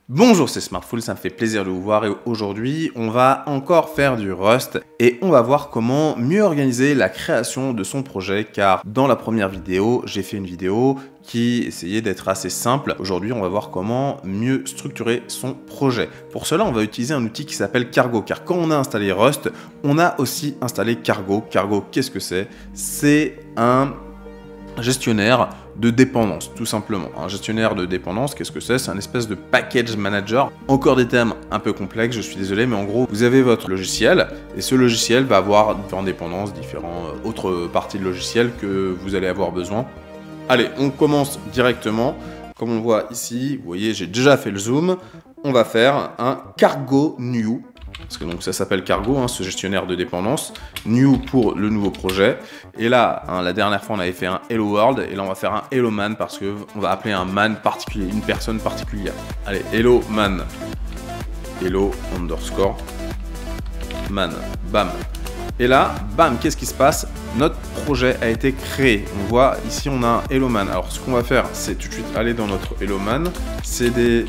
Bonjour, c'est Smartful, ça me fait plaisir de vous voir et aujourd'hui on va encore faire du Rust et on va voir comment mieux organiser la création de son projet car dans la première vidéo, j'ai fait une vidéo qui essayait d'être assez simple. Aujourd'hui, on va voir comment mieux structurer son projet. Pour cela, on va utiliser un outil qui s'appelle Cargo car quand on a installé Rust, on a aussi installé Cargo. Cargo, qu'est-ce que c'est? C'est un gestionnaire de dépendance, tout simplement. Un gestionnaire de dépendance, qu'est-ce que c'est? C'est un espèce de package manager. Encore des termes un peu complexes, je suis désolé, mais en gros, vous avez votre logiciel, et ce logiciel va avoir différentes dépendances, différentes autres parties de logiciel que vous allez avoir besoin. Allez, on commence directement. Comme on voit ici, vous voyez, j'ai déjà fait le zoom. On va faire un Cargo New. Parce que donc ça s'appelle Cargo, hein, ce gestionnaire de dépendance. New pour le nouveau projet. Et là, hein, la dernière fois, on avait fait un Hello World. Et là, on va faire un Hello Man parce qu'on va appeler un man particulier, une personne particulière. Allez, Hello Man. Hello underscore man. Bam. Et là, bam, qu'est-ce qui se passe? Notre projet a été créé. On voit ici, on a un Hello Man. Alors, ce qu'on va faire, c'est tout de suite aller dans notre Hello Man. CD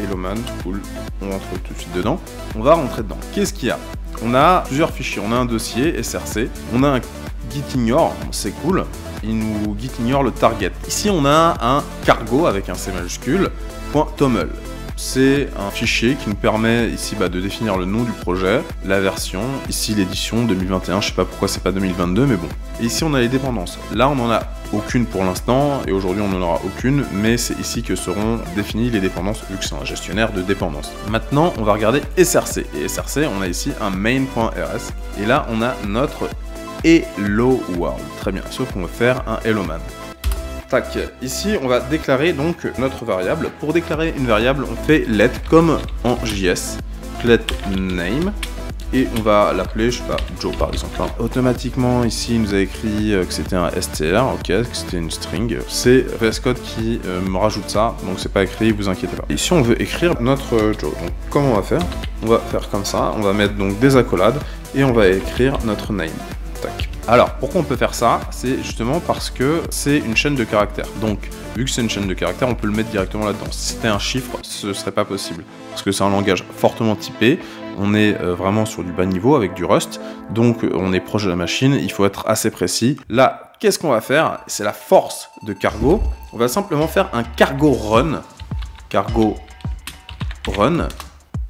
Hello Man, cool. On rentre tout de suite dedans. On va rentrer dedans. Qu'est-ce qu'il y a? On a plusieurs fichiers. On a un dossier SRC. On a un gitignore, c'est cool. Il nous gitignore le target. Ici, on a un cargo avec un C majuscule, .toml. C'est un fichier qui nous permet ici de définir le nom du projet, la version, ici l'édition 2021, je sais pas pourquoi c'est pas 2022, mais bon. Et ici on a les dépendances. Là on n'en a aucune pour l'instant, et aujourd'hui on n'en aura aucune, mais c'est ici que seront définies les dépendances, vu que c'est un gestionnaire de dépendances. Maintenant on va regarder SRC, et SRC on a ici un main.rs, et là on a notre Hello World. Très bien, sauf qu'on va faire un Hello Man. Tac. Ici, on va déclarer donc notre variable. Pour déclarer une variable, on fait let comme en JS, let name, et on va l'appeler, je sais pas, Joe par exemple. Automatiquement, ici, il nous a écrit que c'était un str, ok, que c'était une string. C'est VS Code qui me rajoute ça, donc c'est pas écrit, vous inquiétez pas. Ici, on veut écrire notre Joe. Donc, comment on va faire? On va faire comme ça. On va mettre donc des accolades et on va écrire notre name. Tac. Alors, pourquoi on peut faire ça? C'est justement parce que c'est une chaîne de caractères. Donc, vu que c'est une chaîne de caractères, on peut le mettre directement là-dedans. Si c'était un chiffre, ce serait pas possible. Parce que c'est un langage fortement typé. On est vraiment sur du bas niveau avec du Rust. Donc, on est proche de la machine. Il faut être assez précis. Là, qu'est-ce qu'on va faire? C'est la force de Cargo. On va simplement faire un Cargo Run. Cargo Run.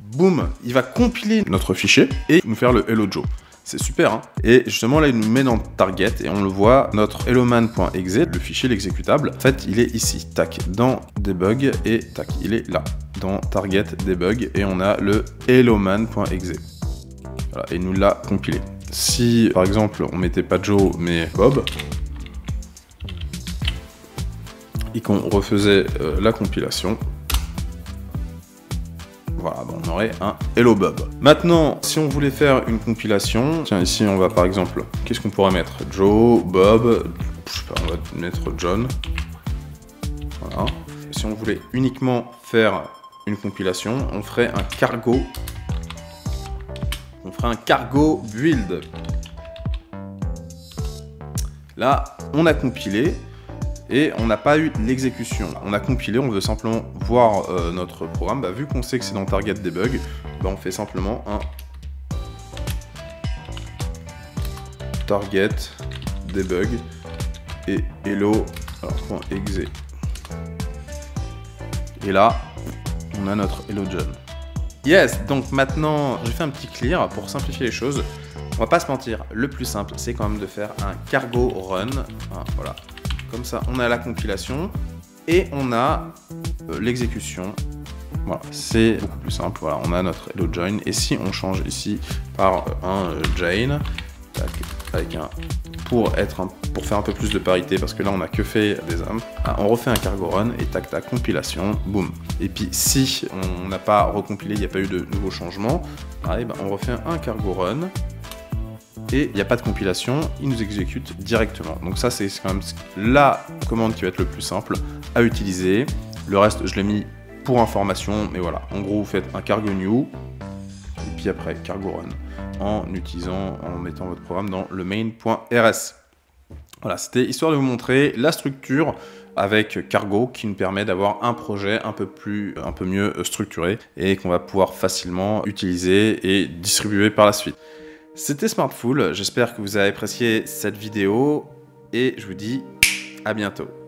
Boum, il va compiler notre fichier et nous faire le Hello Joe. C'est super, hein. Et justement, là, il nous met dans target et on le voit, notre helloman.exe, le fichier, l'exécutable, en fait, il est ici. Tac, dans debug et tac, il est là. Dans target, debug et on a le helloman.exe. Voilà, et il nous l'a compilé. Si, par exemple, on mettait pas Joe, mais Bob, et qu'on refaisait la compilation, voilà, bon, on aurait un Hello Bob. Maintenant, si on voulait faire une compilation, tiens, ici on va par exemple, qu'est-ce qu'on pourrait mettre? Joe, Bob, je sais pas, on va mettre John. Voilà. Si on voulait uniquement faire une compilation, on ferait un cargo. On ferait un cargo build. Là, on a compilé. Et on n'a pas eu l'exécution. On a compilé, on veut simplement voir notre programme. Vu qu'on sait que c'est dans Target Debug, on fait simplement un Target Debug et hello.exe. Et là, on a notre Hello John. Yes, donc maintenant, j'ai fait un petit clear pour simplifier les choses. On va pas se mentir, le plus simple, c'est quand même de faire un cargo run. Voilà. Comme ça, on a la compilation et on a l'exécution. Voilà, c'est beaucoup plus simple. Voilà, on a notre hello join. Et si on change ici par un join, tac, avec un pour faire un peu plus de parité, parce que là on a que fait des âmes. On refait un cargo run et tac tac compilation, boum. Et puis si on n'a pas recompilé, il n'y a pas eu de nouveaux changements, pareil, on refait un cargo run. Et il n'y a pas de compilation, il nous exécute directement. Donc ça, c'est quand même la commande qui va être le plus simple à utiliser. Le reste, je l'ai mis pour information, mais voilà. En gros, vous faites un cargo new, et puis après, cargo run, en mettant votre programme dans le main.rs. Voilà, c'était histoire de vous montrer la structure avec Cargo qui nous permet d'avoir un projet un peu mieux structuré et qu'on va pouvoir facilement utiliser et distribuer par la suite. C'était Smartful, j'espère que vous avez apprécié cette vidéo et je vous dis à bientôt.